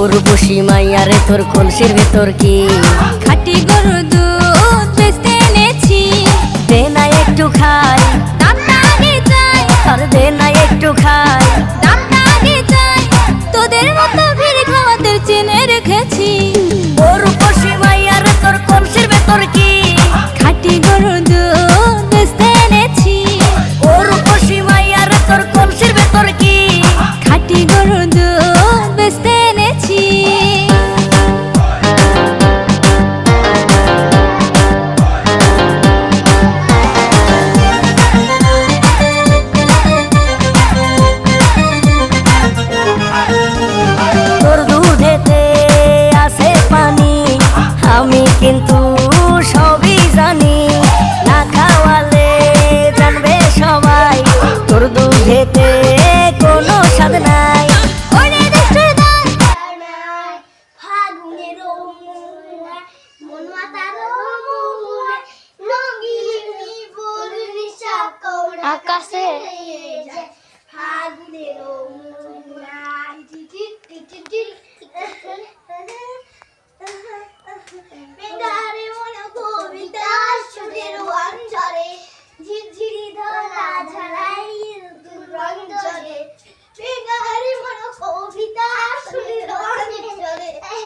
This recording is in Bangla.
উর্বশী মাইয়ারে তোর কলসির ভেতর কি খাঁটি গরুর দুধ বেচতে এনেছি। দে না একটু খাই, দামটা আগে চাই, আর দে না একটু খাই। দামটা আগে চাই, তোদের মতো ভিড় খাওয়াদের চেনে রেখেছি। উর্বশী মাইয়ারে তোর কলসির ভেতর কি খাঁটি গরুর দুধ বেচতে এনেছি। উর্বশী মাইয়ারে তোর কলসির ভেতর কি খাঁটি গরুর দুধ বেচতে এনেছি। তোর দুধেতে আছে পানি, আমি কিন্তু সবই জানি। না খাওয়ালে জানবে সবাই তোর দুধেতে কোনো স্বাদ নাই। ওরে দুষ্টুর দল, ফাগুনের মন মাতার রঙিনী বরুণী সাকর আকাশে